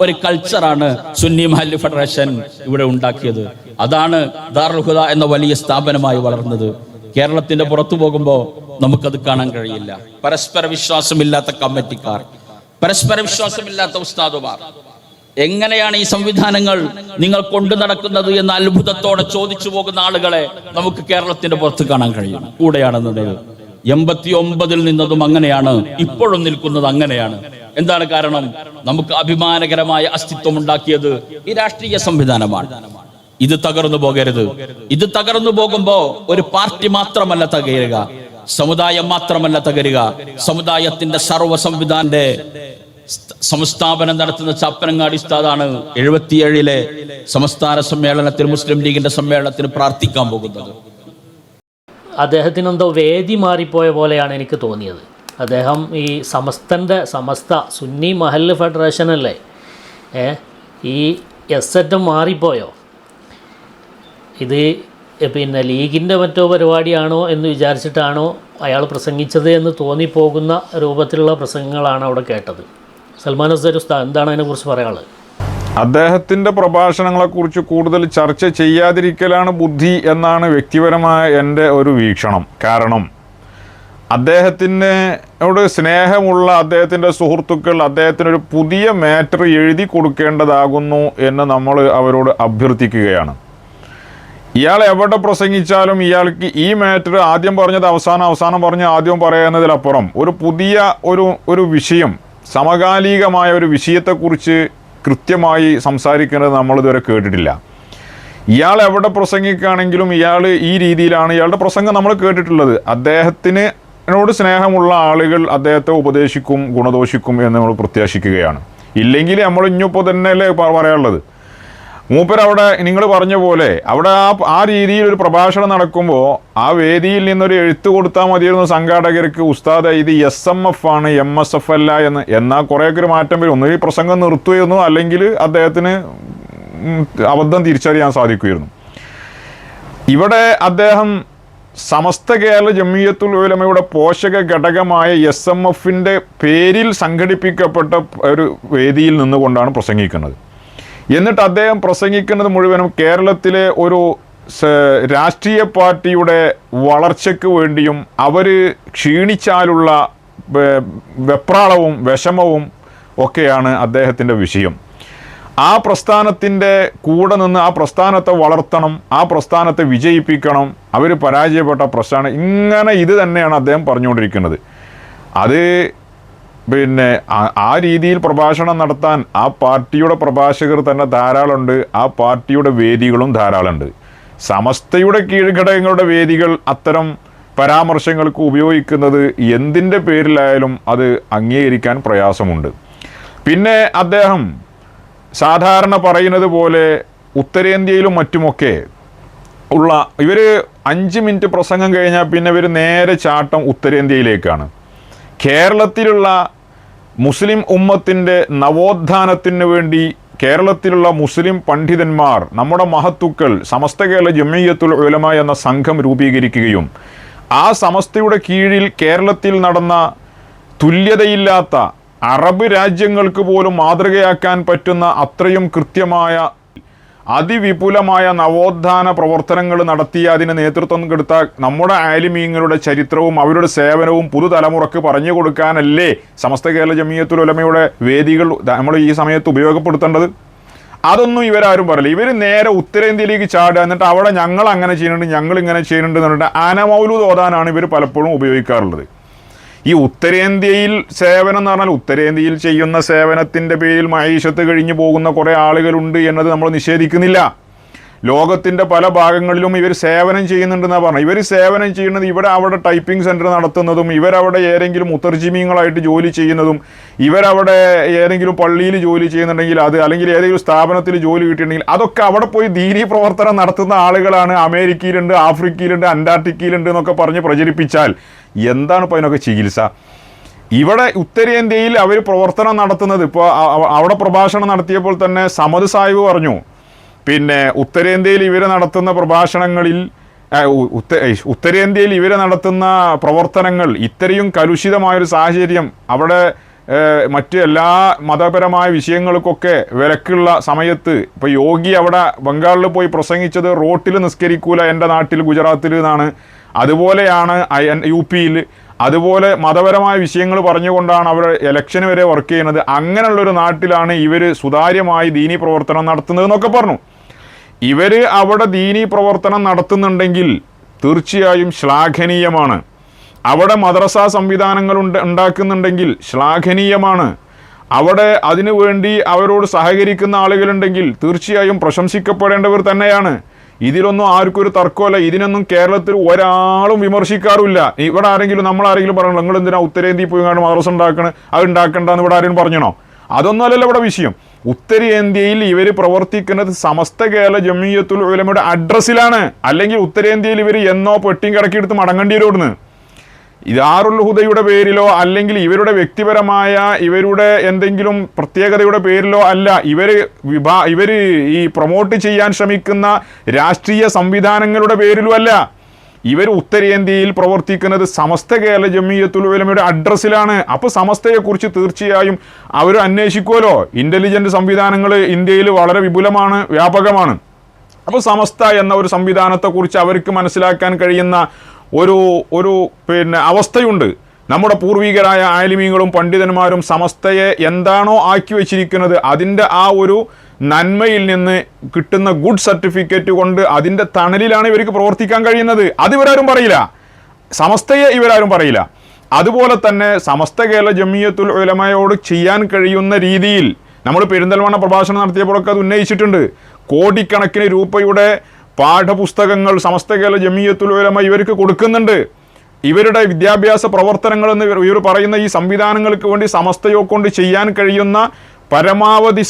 ഒരു കൾച്ചറാണ് സുന്നി മഹല്ല് ഫെഡറേഷൻ ഇവിടെ ഉണ്ടാക്കിയത്. അതാണ് ദാറുൽ ഹുദ എന്ന വലിയ സ്ഥാപനമായി വളർന്നത്. കേരളത്തിന്റെ പുറത്തു പോകുമ്പോൾ നമുക്കത് കാണാൻ കഴിയില്ല. പരസ്പര വിശ്വാസമില്ലാത്ത കമ്മിറ്റിക്കാർ, പരസ്പര വിശ്വാസമില്ലാത്ത ഉസ്താദുമാർ, എങ്ങനെയാണ് ഈ സംവിധാനങ്ങൾ നിങ്ങൾ കൊണ്ടു നടക്കുന്നത് എന്ന അത്ഭുതത്തോടെ ചോദിച്ചു പോകുന്ന ആളുകളെ നമുക്ക് കേരളത്തിന്റെ പുറത്ത് കാണാൻ കഴിയും. കൂടെയാണെന്നത് 89 നിന്നതും അങ്ങനെയാണ്, ഇപ്പോഴും നിൽക്കുന്നത് അങ്ങനെയാണ്. എന്താണ് കാരണം? നമുക്ക് അഭിമാനകരമായ അസ്തിത്വം ഉണ്ടാക്കിയത് ഈ രാഷ്ട്രീയ സംവിധാനമാണ്. ഇത് തകർന്നു പോകരുത്. ഇത് തകർന്നു പോകുമ്പോ ഒരു പാർട്ടി മാത്രമല്ല തകരുക, സമുദായം മാത്രമല്ല തകരുക, സമുദായത്തിന്റെ സർവ്വ സംവിധാന്റെ സംസ്ഥാപനം നടത്തുന്ന ചാപ്പനങ്ങാടി ഉസ്താദാണ് 77 സംസ്ഥാന സമ്മേളനത്തിൽ, മുസ്ലിം ലീഗിന്റെ സമ്മേളനത്തിന് പ്രാർത്ഥിക്കാൻ പോകുന്നത്. അദ്ദേഹത്തിനെന്തോ വേദി മാറിപ്പോയ പോലെയാണ് എനിക്ക് തോന്നിയത്. അദ്ദേഹം ഈ സമസ്ത സുന്നി മഹല്ല് ഫെഡറേഷൻ അല്ലേ, ഈ എസ്സെറ്റ് മാറിപ്പോയോ? ഇത് പിന്നെ ലീഗിൻ്റെ മറ്റോ പരിപാടിയാണോ എന്ന് വിചാരിച്ചിട്ടാണോ അയാൾ പ്രസംഗിച്ചത് എന്ന് തോന്നിപ്പോകുന്ന രൂപത്തിലുള്ള പ്രസംഗങ്ങളാണ് അവിടെ കേട്ടത്. സൽമാൻ അസ്ഹർ ഉസ്താദ്, എന്താണ് അതിനെക്കുറിച്ച് പറയാനുള്ളത്? അദ്ദേഹത്തിൻ്റെ പ്രഭാഷണങ്ങളെക്കുറിച്ച് കൂടുതൽ ചർച്ച ചെയ്യാതിരിക്കലാണ് ബുദ്ധി എന്നാണ് വ്യക്തിപരമായ എൻ്റെ ഒരു വീക്ഷണം. കാരണം അദ്ദേഹത്തിനോട് സ്നേഹമുള്ള അദ്ദേഹത്തിൻ്റെ സുഹൃത്തുക്കൾ അദ്ദേഹത്തിനൊരു പുതിയ മാറ്റർ എഴുതി കൊടുക്കേണ്ടതാകുന്നു എന്ന് നമ്മൾ അവരോട് അഭ്യർത്ഥിക്കുകയാണ്. ഇയാൾ എവിടെ പ്രസംഗിച്ചാലും ഇയാൾക്ക് ഈ മാറ്റർ ആദ്യം പറഞ്ഞത് അവസാനം പറഞ്ഞ് ആദ്യം പറയുന്നതിലപ്പുറം ഒരു പുതിയ ഒരു വിഷയം, സമകാലികമായ ഒരു വിഷയത്തെക്കുറിച്ച് കൃത്യമായി സംസാരിക്കുന്നത് നമ്മളിതുവരെ കേട്ടിട്ടില്ല. ഇയാൾ എവിടെ പ്രസംഗിക്കുകയാണെങ്കിലും ഇയാൾ ഈ രീതിയിലാണ് ഇയാളുടെ പ്രസംഗം നമ്മൾ കേട്ടിട്ടുള്ളത്. അദ്ദേഹത്തിനോട് സ്നേഹമുള്ള ആളുകൾ അദ്ദേഹത്തെ ഉപദേശിക്കും, ഗുണദോഷിക്കും എന്ന് നമ്മൾ പ്രത്യാശിക്കുകയാണ്. ഇല്ലെങ്കിൽ നമ്മൾ ഇനിയിപ്പോൾ തന്നെയല്ലേ പറയാനുള്ളത്. മൂപ്പരവിടെ നിങ്ങൾ പറഞ്ഞ പോലെ അവിടെ ആ രീതിയിൽ ഒരു പ്രഭാഷണം നടക്കുമ്പോൾ ആ വേദിയിൽ നിന്നൊരു എഴുത്ത് കൊടുത്താൽ മതിയായിരുന്നു സംഘാടകർക്ക്, ഉസ്താദ് ഇത് SMF ആണ്, MSF അല്ല എന്ന്. എന്നാൽ കുറേയൊക്കെ ഒരു മാറ്റം വരും. ഒന്ന് ഈ പ്രസംഗം നിർത്തുമായിരുന്നു, അല്ലെങ്കിൽ അദ്ദേഹത്തിന് അബദ്ധം തിരിച്ചറിയാൻ സാധിക്കുമായിരുന്നു. ഇവിടെ അദ്ദേഹം സമസ്ത കേരള ജമിയത്തുൽ ഉലമയുടെ പോഷക ഘടകമായ SMFൻ്റെ പേരിൽ സംഘടിപ്പിക്കപ്പെട്ട ഒരു വേദിയിൽ നിന്നുകൊണ്ടാണ് പ്രസംഗിക്കുന്നത്. എന്നിട്ട് അദ്ദേഹം പ്രസംഗിക്കുന്നത് മുഴുവനും കേരളത്തിലെ ഒരു രാഷ്ട്രീയ പാർട്ടിയുടെ വളർച്ചയ്ക്ക് വേണ്ടിയും അവർ ക്ഷീണിച്ചാലുള്ള വെപ്രാളവും വിഷമവും ഒക്കെയാണ് അദ്ദേഹത്തിൻ്റെ വിഷയം. ആ പ്രസ്ഥാനത്തിൻ്റെ കൂടെ നിന്ന് ആ പ്രസ്ഥാനത്തെ വളർത്തണം, ആ പ്രസ്ഥാനത്തെ വിജയിപ്പിക്കണം, അവർ പരാജയപ്പെട്ട പ്രസ്ഥാനം, ഇങ്ങനെ ഇത് തന്നെയാണ് അദ്ദേഹം പറഞ്ഞുകൊണ്ടിരിക്കുന്നത്. അത് പിന്നെ ആ രീതിയിൽ പ്രഭാഷണം നടത്താൻ ആ പാർട്ടിയുടെ പ്രഭാഷകർ തന്നെ ധാരാളമുണ്ട്, ആ പാർട്ടിയുടെ വേദികളും ധാരാളമുണ്ട്. സമസ്തയുടെ കീഴ്ഘടകങ്ങളുടെ വേദികൾ അത്തരം പരാമർശങ്ങൾക്ക് ഉപയോഗിക്കുന്നത് എന്തിൻ്റെ പേരിലായാലും അത് അംഗീകരിക്കാൻ പ്രയാസമുണ്ട്. പിന്നെ അദ്ദേഹം സാധാരണ പറയുന്നത് പോലെ ഉത്തരേന്ത്യയിലും മറ്റുമൊക്കെ ഉള്ള ഇവർ 5 മിനിറ്റ് പ്രസംഗം കഴിഞ്ഞാൽ പിന്നെ ഇവർ നേരെ ചാട്ടം ഉത്തരേന്ത്യയിലേക്കാണ്. കേരളത്തിലുള്ള മുസ്ലിം ഉമ്മത്തിൻ്റെ നവോത്ഥാനത്തിന് വേണ്ടി കേരളത്തിലുള്ള മുസ്ലിം പണ്ഡിതന്മാർ, നമ്മുടെ മഹത്തുക്കൾ സമസ്ത കേരള ജമിയത്തുൽ ഉലമ എന്ന സംഘം രൂപീകരിക്കുകയും ആ സമസ്തയുടെ കീഴിൽ കേരളത്തിൽ നടന്ന തുല്യതയില്ലാത്ത അറബ് രാജ്യങ്ങൾക്ക് പോലും മാതൃകയാക്കാൻ പറ്റുന്ന അത്രയും കൃത്യമായ അതിവിപുലമായ നവോത്ഥാന പ്രവർത്തനങ്ങൾ നടത്തിയ അതിന് നേതൃത്വം കൊടുത്ത നമ്മുടെ ആലിമീങ്ങളുടെ ചരിത്രവും അവരുടെ സേവനവും പുതുതലമുറക്ക് പറഞ്ഞു കൊടുക്കാനല്ലേ സമസ്ത കേരള ജമിയത്തുൽ ഉലമയുടെ വേദികൾ നമ്മൾ ഈ സമയത്ത് ഉപയോഗപ്പെടുത്തേണ്ടത്? അതൊന്നും ഇവരാരും പറയില്ല. ഇവർ നേരെ ഉത്തരേന്ത്യയിലേക്ക് ചാടുക, എന്നിട്ട് അവിടെ ഞങ്ങൾ അങ്ങനെ ചെയ്യുന്നുണ്ട്, ഞങ്ങൾ ഇങ്ങനെ ചെയ്യുന്നുണ്ട് എന്ന് പറഞ്ഞിട്ട് അനമൗലൂദ് ഓതാനാണ് ഇവർ പലപ്പോഴും ഉപയോഗിക്കാറുള്ളത്. ഈ ഉത്തരേന്ത്യയിൽ സേവനം എന്ന് പറഞ്ഞാൽ ഉത്തരേന്ത്യയിൽ ചെയ്യുന്ന സേവനത്തിൻ്റെ പേരിൽ മഹീഷത്ത് കഴിഞ്ഞു പോകുന്ന കുറേ ആളുകളുണ്ട് എന്നത് നമ്മൾ നിഷേധിക്കുന്നില്ല. ലോകത്തിൻ്റെ പല ഭാഗങ്ങളിലും ഇവർ സേവനം ചെയ്യുന്നുണ്ടെന്നാണ് പറഞ്ഞത്. ഇവർ സേവനം ചെയ്യുന്നത് ഇവിടെ അവിടെ ടൈപ്പിംഗ് സെൻറ്റർ നടത്തുന്നതും, ഇവരവിടെ ഏതെങ്കിലും മുത്തർജിമീങ്ങളായിട്ട് ജോലി ചെയ്യുന്നതും, ഇവരവിടെ ഏതെങ്കിലും പള്ളിയിൽ ജോലി ചെയ്യുന്നുണ്ടെങ്കിൽ അത്, അല്ലെങ്കിൽ ഏതെങ്കിലും സ്ഥാപനത്തിൽ ജോലി കിട്ടിയിട്ടുണ്ടെങ്കിൽ അതൊക്കെ അവിടെ പോയി ദീനീ പ്രവർത്തനം നടത്തുന്ന ആളുകളാണ്. അമേരിക്കയിലുണ്ട്, ആഫ്രിക്കയിലുണ്ട്, അന്റാർട്ടിക്കയിലുണ്ട് എന്നൊക്കെ പറഞ്ഞ് പ്രചരിപ്പിച്ചാൽ എന്താണ് ഇപ്പോൾ അതിനൊക്കെ ചികിത്സ? ഇവിടെ ഉത്തരേന്ത്യയിൽ അവർ പ്രവർത്തനം നടത്തുന്നത്, ഇപ്പോൾ അവിടെ പ്രഭാഷണം നടത്തിയപ്പോൾ തന്നെ സമദ് സാഹിബ് പറഞ്ഞു, പിന്നെ ഉത്തരേന്ത്യയിൽ ഇവർ നടത്തുന്ന പ്രഭാഷണങ്ങളിൽ ഉത്തരേന്ത്യയിൽ ഇവർ നടത്തുന്ന പ്രവർത്തനങ്ങൾ ഇത്രയും കലുഷിതമായൊരു സാഹചര്യം അവിടെ മറ്റ് എല്ലാ മതപരമായ വിഷയങ്ങൾക്കൊക്കെ വിലക്കുള്ള സമയത്ത് ഇപ്പോൾ യോഗി അവിടെ ബംഗാളിൽ പോയി പ്രസംഗിച്ചത് റോട്ടിൽ നിസ്കരിക്കൂല എൻ്റെ നാട്ടിൽ ഗുജറാത്തിൽ എന്നാണ്. അതുപോലെയാണ് യു പിയിൽ. അതുപോലെ മതപരമായ വിഷയങ്ങൾ പറഞ്ഞുകൊണ്ടാണ് അവർ ഇലക്ഷന് വരെ വർക്ക് ചെയ്യുന്നത്. അങ്ങനെയുള്ളൊരു നാട്ടിലാണ് ഇവർ സുതാര്യമായി ദീനീ പ്രവർത്തനം നടത്തുന്നതെന്നൊക്കെ പറഞ്ഞു. ഇവർ അവിടെ ദീനീ പ്രവർത്തനം നടത്തുന്നുണ്ടെങ്കിൽ തീർച്ചയായും ശ്ലാഘനീയമാണ്. അവിടെ മദ്രസ സംവിധാനങ്ങൾ ഉണ്ടാക്കുന്നുണ്ടെങ്കിൽ ശ്ലാഘനീയമാണ്. അവിടെ അതിനു വേണ്ടി അവരോട് സഹകരിക്കുന്ന ആളുകളുണ്ടെങ്കിൽ തീർച്ചയായും പ്രശംസിക്കപ്പെടേണ്ടവർ തന്നെയാണ്. ഇതിലൊന്നും ആർക്കും ഒരു തർക്കമല്ല. ഇതിനൊന്നും കേരളത്തിൽ ഒരാളും വിമർശിക്കാറില്ല. ഇവിടെ ആരെങ്കിലും നമ്മളാരെങ്കിലും പറയണോ നിങ്ങൾ എന്തിനാ ഉത്തരേന്ത്യയിൽ പോയി മദ്രസ ഉണ്ടാക്കണം, അത് ഉണ്ടാക്കണ്ടെന്ന് ഇവിടെ ആരെങ്കിലും പറഞ്ഞണോ? അതൊന്നുമല്ലല്ലോ ഇവിടെ വിഷയം. ഉത്തരേന്ത്യയിൽ ഇവർ പ്രവർത്തിക്കുന്നത് സമസ്ത കേരള ജമിയത്തുൽ ഉലമയുടെ അഡ്രസ്സിലാണ്. അല്ലെങ്കിൽ ഉത്തരേന്ത്യയിൽ ഇവർ എന്നോ പെട്ടിയും കിടക്കിയെടുത്ത് മടങ്ങേണ്ടി വരുമെന്ന്. ദാറുൽ ഹുദയുടെ പേരിലോ അല്ലെങ്കിൽ ഇവരുടെ വ്യക്തിപരമായ ഇവരുടെ എന്തെങ്കിലും പ്രത്യേകതയുടെ പേരിലോ അല്ല. ഇവർ ഈ പ്രൊമോട്ട് ചെയ്യാൻ ശ്രമിക്കുന്ന രാഷ്ട്രീയ സംവിധാനങ്ങളുടെ പേരിലും അല്ല. ഇവർ ഉത്തരേന്ത്യയിൽ പ്രവർത്തിക്കുന്നത് സമസ്ത കേരള ജമിയത്തുൽ ഉലമയുടെ അഡ്രസ്സിലാണ്. അപ്പോൾ സമസ്തയെക്കുറിച്ച് തീർച്ചയായും അവർ അന്വേഷിക്കുമല്ലോ. ഇൻ്റലിജൻ്റ് സംവിധാനങ്ങൾ ഇന്ത്യയിൽ വളരെ വിപുലമാണ്, വ്യാപകമാണ്. അപ്പോൾ സമസ്ത എന്ന ഒരു സംവിധാനത്തെക്കുറിച്ച് അവർക്ക് മനസ്സിലാക്കാൻ കഴിയുന്ന ഒരു അവസ്ഥയുണ്ട്. നമ്മുടെ പൂർവികരായ ആലിമീങ്ങളും പണ്ഡിതന്മാരും സമസ്തയെ എന്താണോ ആക്കി വച്ചിരിക്കുന്നത് അതിൻ്റെ ആ ഒരു നന്മയിൽ നിന്ന് കിട്ടുന്ന ഗുഡ് സർട്ടിഫിക്കറ്റ് കൊണ്ട് അതിൻ്റെ തണലിലാണ് ഇവർക്ക് പ്രവർത്തിക്കാൻ കഴിയുന്നത്. അത് ഇവരാരും പറയില്ല, സമസ്തയെ ഇവരാരും പറയില്ല. അതുപോലെ തന്നെ സമസ്ത കേരള ജമിയത്തുൽ ഉലമയോട് ചെയ്യാൻ കഴിയുന്ന രീതിയിൽ നമ്മൾ പെരിന്തൽമണ്ണ പ്രഭാഷണം നടത്തിയപ്പോഴൊക്കെ അത് ഉന്നയിച്ചിട്ടുണ്ട്. കോടിക്കണക്കിന് രൂപയുടെ പാഠപുസ്തകങ്ങൾ സമസ്ത കേരള ജമിയത്തുൽ ഉലമ ഇവർക്ക് കൊടുക്കുന്നുണ്ട്. ഇവരുടെ വിദ്യാഭ്യാസ പ്രവർത്തനങ്ങളെന്ന് ഇവർ പറയുന്ന ഈ സംവിധാനങ്ങൾക്ക് വേണ്ടി സമസ്തയെ കൊണ്ട് ചെയ്യാൻ കഴിയുന്ന പരമാവധി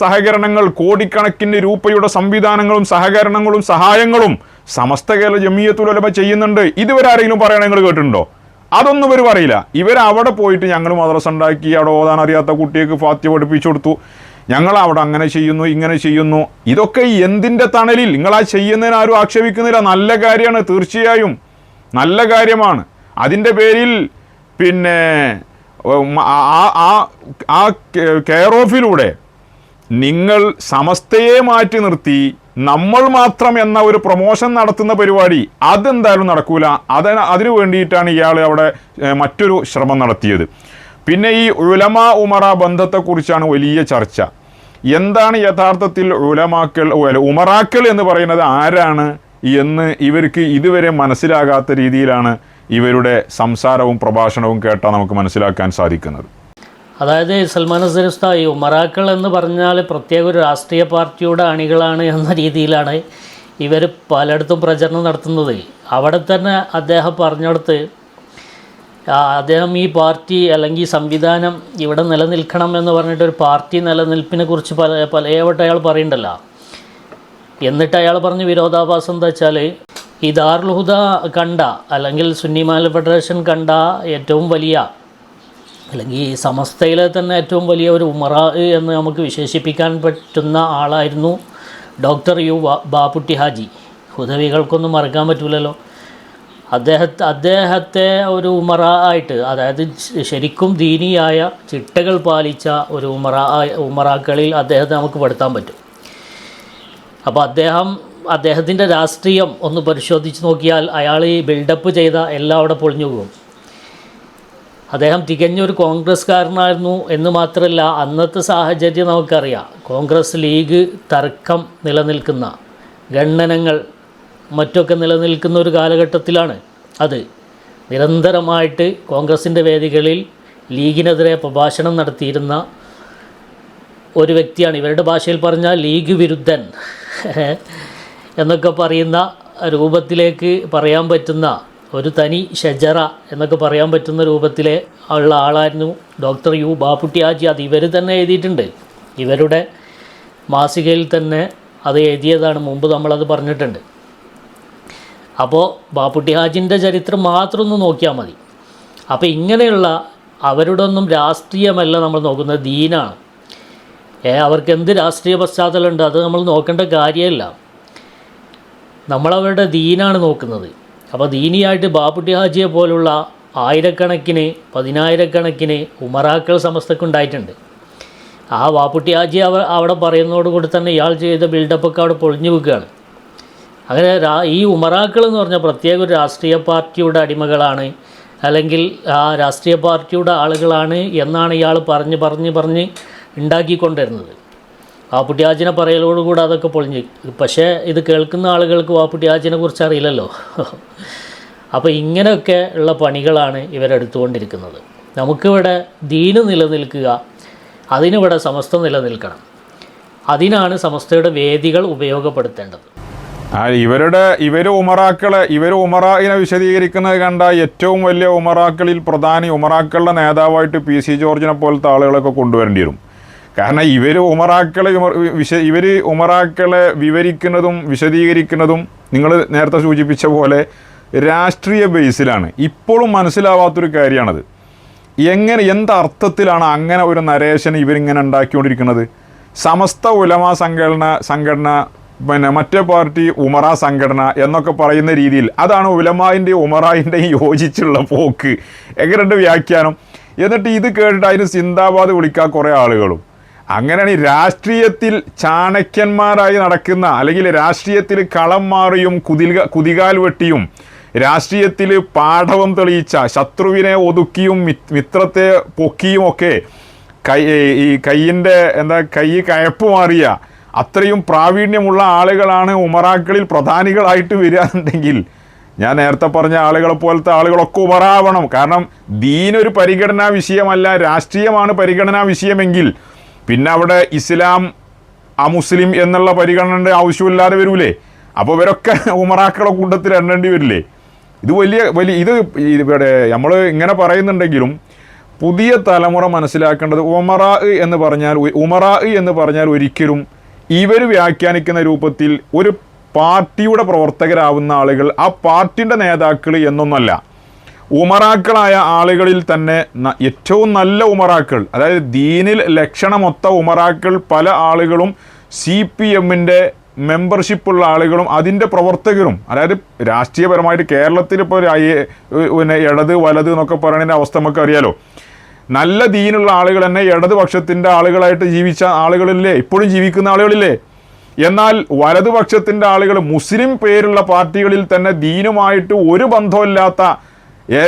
സഹകരണങ്ങൾ, കോടിക്കണക്കിന് രൂപയുടെ സംവിധാനങ്ങളും സഹകരണങ്ങളും സഹായങ്ങളും സമസ്ത കേരള ജമിയത്തുൽ ഉലമ ചെയ്യുന്നുണ്ട്. ഇതുവരാരെങ്കിലും പറയണ നിങ്ങൾ കേട്ടിട്ടുണ്ടോ? അതൊന്നും ഇവർ പറയില്ല. ഇവരവിടെ പോയിട്ട് ഞങ്ങൾ മദ്രസ ഉണ്ടാക്കി, അവിടെ ഓതാൻ അറിയാത്ത കുട്ടികൾക്ക് ഫാത്തിഹ പഠിപ്പിച്ചു കൊടുത്തു, ഞങ്ങൾ അവിടെ അങ്ങനെ ചെയ്യുന്നു ഇങ്ങനെ ചെയ്യുന്നു. ഇതൊക്കെ എന്തിൻ്റെ തണലിൽ? നിങ്ങൾ ആ ചെയ്യുന്നതിന് ആരും ആക്ഷേപിക്കുന്നില്ല. നല്ല കാര്യമാണ്, തീർച്ചയായും നല്ല കാര്യമാണ്. അതിൻ്റെ പേരിൽ പിന്നെ ആ കെയർ ഓഫിലൂടെ നിങ്ങൾ സമസ്തയെ മാറ്റി നിർത്തി നമ്മൾ മാത്രം എന്ന ഒരു പ്രൊമോഷൻ നടത്തുന്ന പരിപാടി അതെന്തായാലും നടക്കൂല. അതിനു വേണ്ടിയിട്ടാണ് ഇയാൾ അവിടെ മറ്റൊരു ശ്രമം നടത്തിയത്. പിന്നെ ഈ ഉലമ ഉമറ ബന്ധത്തെക്കുറിച്ചാണ് വലിയ ചർച്ച. എന്താണ് യഥാർത്ഥത്തിൽ ഉമറാക്കൾ എന്ന് പറയുന്നത് ആരാണ് എന്ന് ഇവർക്ക് ഇതുവരെ മനസ്സിലാകാത്ത രീതിയിലാണ് ഇവരുടെ സംസാരവും പ്രഭാഷണവും കേട്ടാൽ നമുക്ക് മനസ്സിലാക്കാൻ സാധിക്കുന്നത്. അതായത് സൽമാൻ അസ്ഹരി ഉസ്താദ്, ഈ ഉമറാക്കൾ എന്ന് പറഞ്ഞാൽ പ്രത്യേക ഒരു രാഷ്ട്രീയ പാർട്ടിയുടെ അണികളാണ് എന്ന രീതിയിലാണ് ഇവർ പലയിടത്തും പ്രചരണം നടത്തുന്നത്. അവിടെ തന്നെ അദ്ദേഹം പറഞ്ഞെടുത്ത് അദ്ദേഹം ഈ പാർട്ടി അല്ലെങ്കിൽ ഈ സംവിധാനം ഇവിടെ നിലനിൽക്കണം എന്ന് പറഞ്ഞിട്ട് ഒരു പാർട്ടി നിലനിൽപ്പിനെ കുറിച്ച് പലവട്ടം അയാൾ പറയുന്നുണ്ടല്ലോ. എന്നിട്ട് അയാൾ പറഞ്ഞ വിരോധാഭാസം എന്താ വെച്ചാൽ ഈ ദാറുൽ ഹുദ കണ്ട അല്ലെങ്കിൽ സുന്നി മഹല്ല് ഫെഡറേഷൻ കണ്ട ഏറ്റവും വലിയ അല്ലെങ്കിൽ ഈ സമസ്തയിലെ തന്നെ ഏറ്റവും വലിയ ഒരു ഉമറ എന്ന് നമുക്ക് വിശേഷിപ്പിക്കാൻ പറ്റുന്ന ആളായിരുന്നു ഡോക്ടർ യു ബാപ്പുട്ടി ഹാജി. ഹുദവികൾക്കൊന്നും മറക്കാൻ പറ്റില്ലല്ലോ. അദ്ദേഹത്തെ ഒരു ഉമറ ആയിട്ട്, അതായത് ശരിക്കും ദീനിയായ ചിട്ടകൾ പാലിച്ച ഒരു ഉമറാക്കളിൽ അദ്ദേഹത്തെ നമുക്ക് പെടുത്താൻ പറ്റും. അപ്പോൾ അദ്ദേഹത്തിൻ്റെ രാഷ്ട്രീയം ഒന്ന് പരിശോധിച്ച് നോക്കിയാൽ അയാൾ ഈ ബിൽഡപ്പ് ചെയ്ത എല്ലാം അവിടെ പൊളിഞ്ഞു പോകും. അദ്ദേഹം തികഞ്ഞൊരു കോൺഗ്രസ്സുകാരനായിരുന്നു എന്ന് മാത്രമല്ല, അന്നത്തെ സാഹചര്യം നമുക്കറിയാം. കോൺഗ്രസ് ലീഗ് തർക്കം നിലനിൽക്കുന്ന, ഖണ്ഡനങ്ങൾ മറ്റൊക്കെ നിലനിൽക്കുന്ന ഒരു കാലഘട്ടത്തിലാണ് അത്. നിരന്തരമായിട്ട് കോൺഗ്രസിൻ്റെ വേദികളിൽ ലീഗിനെതിരെ പ്രഭാഷണം നടത്തിയിരുന്ന ഒരു വ്യക്തിയാണ്. ഇവരുടെ ഭാഷയിൽ പറഞ്ഞാൽ ലീഗ് വിരുദ്ധൻ എന്നൊക്കെ പറയുന്ന രൂപത്തിലേക്ക് പറയാൻ പറ്റുന്ന ഒരു തനി ഷജറ എന്നൊക്കെ പറയാൻ പറ്റുന്ന രൂപത്തിലെ ഉള്ള ആളായിരുന്നു ഡോക്ടർ യു ബാപ്പുട്ടി ഹാജി. അത് ഇവർ തന്നെ എഴുതിയിട്ടുണ്ട്. ഇവരുടെ മാസികയിൽ തന്നെ അത് എഴുതിയതാണ്. മുമ്പ് നമ്മളത് പറഞ്ഞിട്ടുണ്ട്. അപ്പോൾ ബാപ്പുട്ടി ഹാജിൻ്റെ ചരിത്രം മാത്രം ഒന്ന് നോക്കിയാൽ മതി. അപ്പോൾ ഇങ്ങനെയുള്ള അവരുടെ ഒന്നും രാഷ്ട്രീയമല്ല നമ്മൾ നോക്കുന്നത്, ദീനാണ്. അവർക്ക് എന്ത് രാഷ്ട്രീയ പശ്ചാത്തലമുണ്ട് അത് നമ്മൾ നോക്കേണ്ട കാര്യമില്ല. നമ്മളവരുടെ ദീനാണ് നോക്കുന്നത്. അപ്പോൾ ദീനിയായിട്ട് ബാപ്പുട്ടി ഹാജിയെ പോലുള്ള ആയിരക്കണക്കിന് പതിനായിരക്കണക്കിന് ഉമറാക്കൾ സമസ്തക്കുണ്ടായിട്ടുണ്ട്. ആ വാപ്പുട്ടി ഹാജി അവിടെ പറയുന്നതോടുകൂടി തന്നെ ഇയാൾ ചെയ്ത ബിൽഡപ്പൊക്കെ അവിടെ പൊളിഞ്ഞു വെക്കുകയാണ്. അങ്ങനെ ഈ ഉമറാക്കൾ എന്ന് പറഞ്ഞാൽ പ്രത്യേക ഒരു രാഷ്ട്രീയ പാർട്ടിയുടെ അടിമകളാണ്, അല്ലെങ്കിൽ ആ രാഷ്ട്രീയ പാർട്ടിയുടെ ആളുകളാണ് എന്നാണ് ഇയാൾ പറഞ്ഞ് ഉണ്ടാക്കിക്കൊണ്ടിരുന്നത്. വാപ്പുട്ടി ഹാജിനെ പറയലോടുകൂടി അതൊക്കെ പൊളിഞ്ഞ്. പക്ഷേ ഇത് കേൾക്കുന്ന ആളുകൾക്ക് വാപ്പുട്ടി ഹാജിനെ കുറിച്ച് അറിയില്ലല്ലോ. അപ്പോൾ ഇങ്ങനെയൊക്കെ ഉള്ള പണികളാണ് ഇവരെടുത്തുകൊണ്ടിരിക്കുന്നത്. നമുക്കിവിടെ ദീന് നിലനിൽക്കുക, അതിനിവിടെ സമസ്ത നിലനിൽക്കണം. അതിനാണ് സമസ്തയുടെ വേദികൾ ഉപയോഗപ്പെടുത്തേണ്ടത്. ഇവർ ഉമറായിനെ വിശദീകരിക്കുന്നത് കണ്ട ഏറ്റവും വലിയ ഉമറാക്കളിൽ പ്രധാനി ഉമറാക്കളുടെ നേതാവായിട്ട് PC ജോർജിനെ പോലത്തെ ആളുകളൊക്കെ കൊണ്ടുവരേണ്ടി വരും. കാരണം ഇവർ ഉമറാക്കളെ വിവരിക്കുന്നതും വിശദീകരിക്കുന്നതും നിങ്ങൾ നേരത്തെ സൂചിപ്പിച്ച പോലെ രാഷ്ട്രീയ ബേസിലാണ്. ഇപ്പോഴും മനസ്സിലാവാത്തൊരു കാര്യമാണത്. എന്തർത്ഥത്തിലാണ് അങ്ങനെ ഒരു നരേഷൻ ഇവരിങ്ങനെ ഉണ്ടാക്കിക്കൊണ്ടിരിക്കുന്നത്? സമസ്ത ഉലമാ സംഘടന പിന്നെ മറ്റേ പാർട്ടി ഉമറ സംഘടന എന്നൊക്കെ പറയുന്ന രീതിയിൽ അതാണ് ഉലമാൻ്റെയും ഉമറായിൻ്റെയും യോജിച്ചുള്ള പോക്ക്. എങ്ങനെയുണ്ട് വ്യാഖ്യാനം? എന്നിട്ട് ഇത് കേട്ടിട്ട് അതിന് സിന്ദാബാദ് വിളിക്കാൻ കുറേ ആളുകളും. അങ്ങനെയാണ് ഈ രാഷ്ട്രീയത്തിൽ ചാണക്യന്മാരായി നടക്കുന്ന, അല്ലെങ്കിൽ രാഷ്ട്രീയത്തിൽ കളം മാറിയും കുതികാൽ വെട്ടിയും രാഷ്ട്രീയത്തിൽ പാഠവം തെളിയിച്ച, ശത്രുവിനെ ഒതുക്കിയും മിത്രത്തെ പൊക്കിയും ഒക്കെ കൈ കയപ്പ് മാറിയ അത്രയും പ്രാവീണ്യമുള്ള ആളുകളാണ് ഉമറാക്കളിൽ പ്രധാനികളായിട്ട് വരികയാണെന്നുണ്ടെങ്കിൽ ഞാൻ നേരത്തെ പറഞ്ഞ ആളുകളെ പോലത്തെ ആളുകളൊക്കെ ഉമറാവണം. കാരണം ദീനൊരു പരിഗണനാ വിഷയമല്ല, രാഷ്ട്രീയമാണ് പരിഗണനാ വിഷയമെങ്കിൽ പിന്നെ അവിടെ ഇസ്ലാം അമുസ്ലിം എന്നുള്ള പരിഗണനയുടെ ആവശ്യമില്ലാതെ വരൂലേ? അപ്പോൾ ഇവരൊക്കെ ഉമറാക്കളെ കൂട്ടത്തിൽ എണ്ണേണ്ടി വരില്ലേ? ഇത് ഇത് ഇവിടെ നമ്മൾ ഇങ്ങനെ പറയുന്നുണ്ടെങ്കിലും പുതിയ തലമുറ മനസ്സിലാക്കേണ്ടത് ഉമറാ എന്ന് പറഞ്ഞാൽ ഒരിക്കലും ഇവർ വ്യാഖ്യാനിക്കുന്ന രൂപത്തിൽ ഒരു പാർട്ടിയുടെ പ്രവർത്തകരാവുന്ന ആളുകൾ, ആ പാർട്ടിയുടെ നേതാക്കൾ എന്നൊന്നല്ല. ഉമറാക്കളായ ആളുകളിൽ തന്നെ ഏറ്റവും നല്ല ഉമറാക്കൾ, അതായത് ദീനിൽ ലക്ഷണമൊത്ത ഉമറാക്കൾ പല ആളുകളും CPMൻ്റെ മെമ്പർഷിപ്പുള്ള ആളുകളും അതിൻ്റെ പ്രവർത്തകരും, അതായത് രാഷ്ട്രീയപരമായിട്ട് കേരളത്തിൽ ഇപ്പോൾ പിന്നെ ഇടത് വലത് എന്നൊക്കെ പറയുന്നതിൻ്റെ അവസ്ഥ നമുക്ക് അറിയാലോ. നല്ല ദീനുള്ള ആളുകൾ തന്നെ ഇടതുപക്ഷത്തിൻ്റെ ആളുകളായിട്ട് ജീവിച്ച ആളുകളില്ലേ, ഇപ്പോഴും ജീവിക്കുന്ന ആളുകളില്ലേ? എന്നാൽ വലതുപക്ഷത്തിൻ്റെ ആളുകൾ മുസ്ലിം പേരുള്ള പാർട്ടികളിൽ തന്നെ ദീനുമായിട്ട് ഒരു ബന്ധമില്ലാത്ത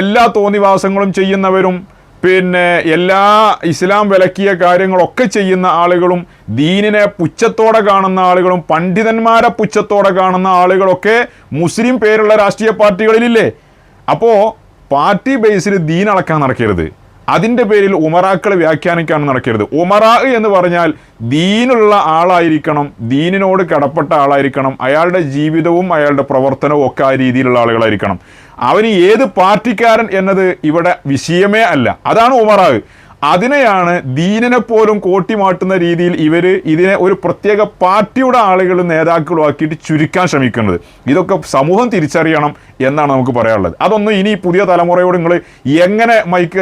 എല്ലാ തോന്നിവാസങ്ങളും ചെയ്യുന്നവരും, പിന്നെ എല്ലാ ഇസ്ലാം വിലക്കിയ കാര്യങ്ങളൊക്കെ ചെയ്യുന്ന ആളുകളും, ദീനിനെ പുച്ഛത്തോടെ കാണുന്ന ആളുകളും, പണ്ഡിതന്മാരെ പുച്ഛത്തോടെ കാണുന്ന ആളുകളൊക്കെ മുസ്ലിം പേരുള്ള രാഷ്ട്രീയ പാർട്ടികളിലില്ലേ? അപ്പോൾ പാർട്ടി ബേസിൽ ദീൻ അളക്കാൻ നടക്കരുത്, അതിൻ്റെ പേരിൽ ഉമറാക്കൾ വ്യാഖ്യാനിക്കാൻ നടക്കരുത്. ഉമറാ എന്ന് പറഞ്ഞാൽ ദീനുള്ള ആളായിരിക്കണം, ദീനിനോട് കടപ്പെട്ട ആളായിരിക്കണം, അയാളുടെ ജീവിതവും അയാളുടെ പ്രവർത്തനവും ഒക്കെ ആ രീതിയിലുള്ള ആളുകളായിരിക്കണം. അവന് ഏത് പാർട്ടിക്കാരൻ എന്നത് ഇവിടെ വിഷയമേ അല്ല, അതാണ് ഉമറാ. അതിനെയാണ് ദീനിനെ പോലും കോട്ടിമാട്ടുന്ന രീതിയിൽ ഇതിനെ ഒരു പ്രത്യേക പാർട്ടിയുടെ ആളുകൾ നേതാക്കളും ആക്കിയിട്ട് ചുരുക്കാൻ ശ്രമിക്കുന്നത്. ഇതൊക്കെ സമൂഹം തിരിച്ചറിയണം എന്നാണ് നമുക്ക് പറയാനുള്ളത്. അതൊന്നും ഇനി പുതിയ തലമുറയോട് നിങ്ങൾ എങ്ങനെ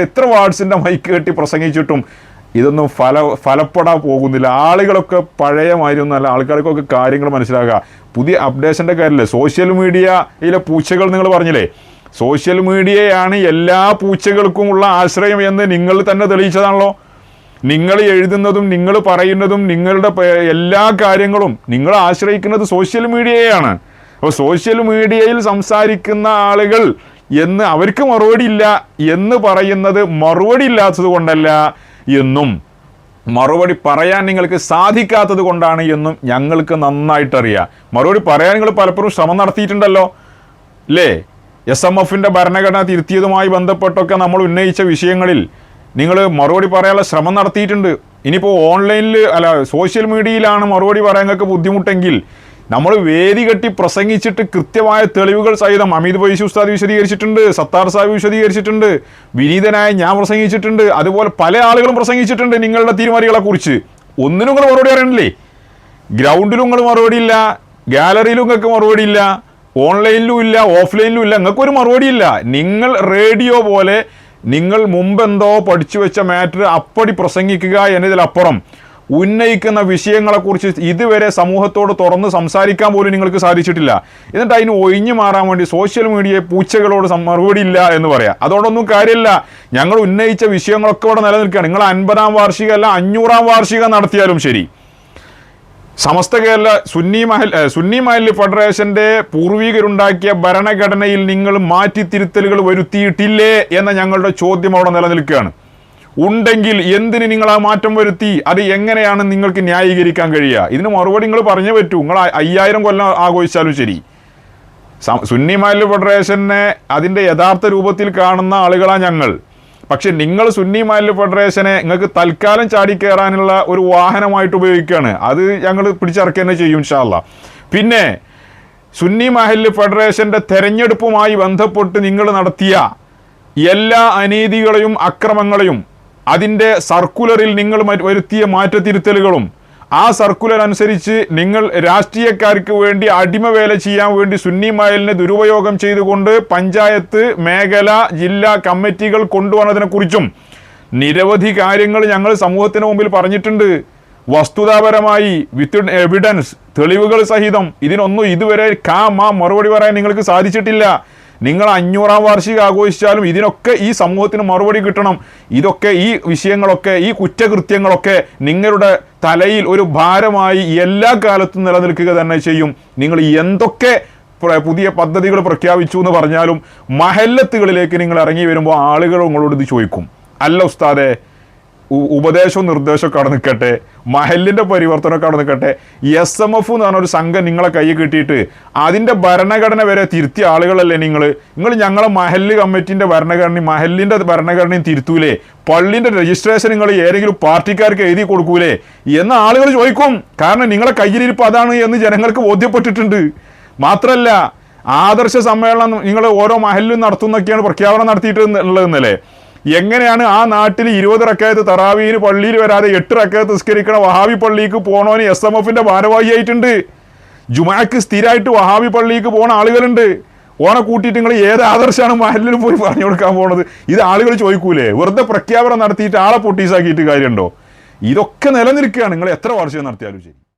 എത്ര വാർഡ്സിൻ്റെ മൈക്ക് കെട്ടി പ്രസംഗിച്ചിട്ടും ഇതൊന്നും ഫലപ്പെടാൻ പോകുന്നില്ല. ആളുകളൊക്കെ പഴയ മാതിരിയൊന്നുമല്ല, ആൾക്കാർക്കൊക്കെ കാര്യങ്ങൾ മനസ്സിലാക്കുക. പുതിയ അപ്ഡേഷൻ്റെ കാര്യമില്ലേ? സോഷ്യൽ മീഡിയയിലെ പൂച്ചകൾ നിങ്ങൾ പറഞ്ഞില്ലേ, സോഷ്യൽ മീഡിയയാണ് എല്ലാ പൂച്ചകൾക്കും ഉള്ള ആശ്രയം എന്ന് നിങ്ങൾ തന്നെ തെളിയിച്ചതാണല്ലോ. നിങ്ങൾ എഴുതുന്നതും നിങ്ങൾ പറയുന്നതും നിങ്ങളുടെ എല്ലാ കാര്യങ്ങളും നിങ്ങൾ ആശ്രയിക്കുന്നത് സോഷ്യൽ മീഡിയയാണ്. അപ്പോൾ സോഷ്യൽ മീഡിയയിൽ സംസാരിക്കുന്ന ആളുകൾ എന്ന് അവർക്ക് മറുപടിയില്ല എന്ന് പറയുന്നത് മറുപടി ഇല്ലാത്തത് കൊണ്ടല്ല എന്നും മറുപടി പറയാൻ നിങ്ങൾക്ക് സാധിക്കാത്തത് കൊണ്ടാണ് എന്നും ഞങ്ങൾക്ക് നന്നായിട്ടറിയാം. മറുപടി പറയാൻ നിങ്ങൾ പലപ്പോഴും ശ്രമം നടത്തിയിട്ടുണ്ടല്ലോ അല്ലേ? SMFൻ്റെ ഭരണഘടന തിരുത്തിയതുമായി ബന്ധപ്പെട്ടൊക്കെ നമ്മൾ ഉന്നയിച്ച വിഷയങ്ങളിൽ നിങ്ങൾ മറുപടി പറയാനുള്ള ശ്രമം നടത്തിയിട്ടുണ്ട്. ഇനിയിപ്പോൾ ഓൺലൈനിൽ സോഷ്യൽ മീഡിയയിലാണ് മറുപടി പറയാൻ നിങ്ങൾക്ക് ബുദ്ധിമുട്ടെങ്കിൽ നമ്മൾ വേദി കെട്ടി പ്രസംഗിച്ചിട്ട് കൃത്യമായ തെളിവുകൾ സഹിതം അമീദ് ബൈഷി ഉസ്താദ് വിശദീകരിച്ചിട്ടുണ്ട്, സത്താർ സാഹിബ് വിശദീകരിച്ചിട്ടുണ്ട്, വിനീതനായ ഞാൻ പ്രസംഗിച്ചിട്ടുണ്ട്, അതുപോലെ പല ആളുകളും പ്രസംഗിച്ചിട്ടുണ്ട് നിങ്ങളുടെ തീരുമാനങ്ങളെക്കുറിച്ച്. ഒന്നിനും നിങ്ങൾ മറുപടി അറിയണില്ലേ? ഗ്രൗണ്ടിലും നിങ്ങൾ മറുപടിയില്ല, ഗാലറിയിലും നിങ്ങൾക്ക് മറുപടിയില്ല, ഓൺലൈനിലും ഇല്ല, ഓഫ്ലൈനിലും ഇല്ല, നിങ്ങൾക്കൊരു മറുപടിയില്ല. നിങ്ങൾ റേഡിയോ പോലെ നിങ്ങൾ മുമ്പെന്തോ പഠിച്ചു വെച്ച മാറ്റർ അപ്പടി പ്രസംഗിക്കുക എന്നതിലപ്പുറം ഉന്നയിക്കുന്ന വിഷയങ്ങളെക്കുറിച്ച് ഇതുവരെ സമൂഹത്തോട് തുറന്ന് സംസാരിക്കാൻ പോലും നിങ്ങൾക്ക് സാധിച്ചിട്ടില്ല. എന്നിട്ട് അതിന് ഒഴിഞ്ഞു മാറാൻ വേണ്ടി സോഷ്യൽ മീഡിയയെ പൂച്ചകളോട് മറുപടി ഇല്ല എന്ന് പറയാം. അതോടൊന്നും കാര്യമില്ല. ഞങ്ങൾ ഉന്നയിച്ച വിഷയങ്ങളൊക്കെ ഇവിടെ നിലനിൽക്കുകയാണ്. നിങ്ങൾ 50-ാം വാർഷികം അല്ല 500-ാം വാർഷികം നടത്തിയാലും ശരി, സമസ്ത കേരള സുന്നി മഹല്ല് ഫെഡറേഷന്റെ പൂർവികരുണ്ടാക്കിയ ഭരണഘടനയിൽ നിങ്ങൾ മാറ്റിത്തിരുത്തലുകൾ വരുത്തിയിട്ടില്ലേ എന്ന ഞങ്ങളുടെ ചോദ്യം അവിടെ നിലനിൽക്കുകയാണ്. ഉണ്ടെങ്കിൽ എന്തിന് നിങ്ങൾ ആ മാറ്റം വരുത്തി? അത് എങ്ങനെയാണ് നിങ്ങൾക്ക് ന്യായീകരിക്കാൻ കഴിയുക? ഇതിന് മറുപടി നിങ്ങൾ പറഞ്ഞേ പറ്റൂ. നിങ്ങൾ 5000 കൊല്ലം ആഘോഷിച്ചാലും ശരി, സുന്നി മഹല്ല് ഫെഡറേഷനെ അതിൻ്റെ യഥാർത്ഥ രൂപത്തിൽ കാണുന്ന ആളുകളാണ് ഞങ്ങൾ. പക്ഷെ നിങ്ങൾ സുന്നി മഹല്ല് ഫെഡറേഷനെ നിങ്ങൾക്ക് തൽക്കാലം ചാടിക്കയറാനുള്ള ഒരു വാഹനമായിട്ട് ഉപയോഗിക്കുകയാണ്. അത് ഞങ്ങൾ പിടിച്ചിറക്കുക തന്നെ ചെയ്യും ഇൻഷാ അല്ലാഹ്. പിന്നെ സുന്നി മഹല്ല് ഫെഡറേഷന്റെ തെരഞ്ഞെടുപ്പുമായി ബന്ധപ്പെട്ട് നിങ്ങൾ നടത്തിയ എല്ലാ അനീതികളെയും അക്രമങ്ങളെയും അതിൻ്റെ സർക്കുലറിൽ നിങ്ങൾ വരുത്തിയ മാറ്റത്തിരുത്തലുകളും ആ സർക്കുലർ അനുസരിച്ച് നിങ്ങൾ രാഷ്ട്രീയക്കാർക്ക് വേണ്ടി അടിമവേല ചെയ്യാൻ വേണ്ടി സുന്നി മഹലിനെ ദുരുപയോഗം ചെയ്തുകൊണ്ട് പഞ്ചായത്ത്, മേഖല, ജില്ലാ കമ്മിറ്റികൾ കൊണ്ടുവന്നതിനെക്കുറിച്ചും നിരവധി കാര്യങ്ങൾ ഞങ്ങൾ സമൂഹത്തിന് മുമ്പിൽ പറഞ്ഞിട്ടുണ്ട്. വസ്തുതാപരമായി വിത്ത് എവിഡൻസ്, തെളിവുകൾ സഹിതം. ഇതിനൊന്നും ഇതുവരെ മറുപടി പറയാൻ നിങ്ങൾക്ക് സാധിച്ചിട്ടില്ല. നിങ്ങൾ 500-ാം വാർഷികം ആഘോഷിച്ചാലും ഇതിനൊക്കെ ഈ സമൂഹത്തിന് മറുപടി കിട്ടണം. ഇതൊക്കെ ഈ വിഷയങ്ങളൊക്കെ ഈ കുറ്റകൃത്യങ്ങളൊക്കെ നിങ്ങളുടെ തലയിൽ ഒരു ഭാരമായി എല്ലാ കാലത്തും നിലനിൽക്കുക തന്നെ ചെയ്യും. നിങ്ങൾ എന്തൊക്കെ പുതിയ പദ്ധതികൾ പ്രഖ്യാപിച്ചു എന്ന് പറഞ്ഞാലും മഹല്ലത്തുകളിലേക്ക് നിങ്ങൾ ഇറങ്ങി വരുമ്പോൾ ആളുകൾ നിങ്ങളോട് ഇത് ചോദിക്കും, അല്ല ഉസ്താദെ ഉപദേശവും നിർദ്ദേശമൊക്കെ അവിടെ നിൽക്കട്ടെ, മഹലിൻ്റെ പരിവർത്തനമൊക്കെ അവിടെ നിൽക്കട്ടെ, SMF എന്ന് പറഞ്ഞൊരു സംഘം നിങ്ങളെ കൈ കിട്ടിയിട്ട് അതിൻ്റെ ഭരണഘടന വരെ തിരുത്തിയ ആളുകളല്ലേ നിങ്ങൾ ഞങ്ങളെ മഹല്ല് കമ്മിറ്റിൻ്റെ ഭരണഘടനയും മഹലിൻ്റെ ഭരണഘടനയും തിരുത്തൂലേ? പള്ളിൻ്റെ രജിസ്ട്രേഷൻ നിങ്ങൾ ഏതെങ്കിലും പാർട്ടിക്കാർക്ക് എഴുതി കൊടുക്കൂലേ എന്ന് ആളുകൾ ചോദിക്കും. കാരണം നിങ്ങളെ കയ്യിലിരിപ്പ് അതാണ് എന്ന് ജനങ്ങൾക്ക് ബോധ്യപ്പെട്ടിട്ടുണ്ട്. മാത്രമല്ല, ആദർശ സമ്മേളനം നിങ്ങൾ ഓരോ മഹലിലും നടത്തുന്നൊക്കെയാണ് പ്രഖ്യാപനം നടത്തിയിട്ടുള്ളതെന്നല്ലേ. എങ്ങനെയാണ് ആ നാട്ടിൽ 20 റക്കഅത്ത് തറാവീന് പള്ളിയിൽ വരാതെ 8 റക്കഅത്ത് നിസ്കരിക്കണ വഹാബി പള്ളിക്ക് പോണോന് SMFന്റെ ഭാരവാഹിയായിട്ടുണ്ട്. ജുമാക്ക് സ്ഥിരമായിട്ട് വഹാബി പള്ളിക്ക് പോണ ആളുകളുണ്ട്. ഓനെ കൂട്ടിയിട്ട് നിങ്ങൾ ഏത് ആദർശമാണ് മഹലിൽ പോയി പറഞ്ഞു കൊടുക്കാൻ പോണത്? ഇത് ആളുകൾ ചോദിക്കൂലേ? വെറുതെ പ്രഖ്യാപനം നടത്തിയിട്ട് ആളെ പൊട്ടീസാക്കിയിട്ട് കാര്യമുണ്ടോ? ഇതൊക്കെ നിലനിൽക്കുകയാണ്. നിങ്ങൾ എത്ര വാർഷികം നടത്തിയാലും ശരി.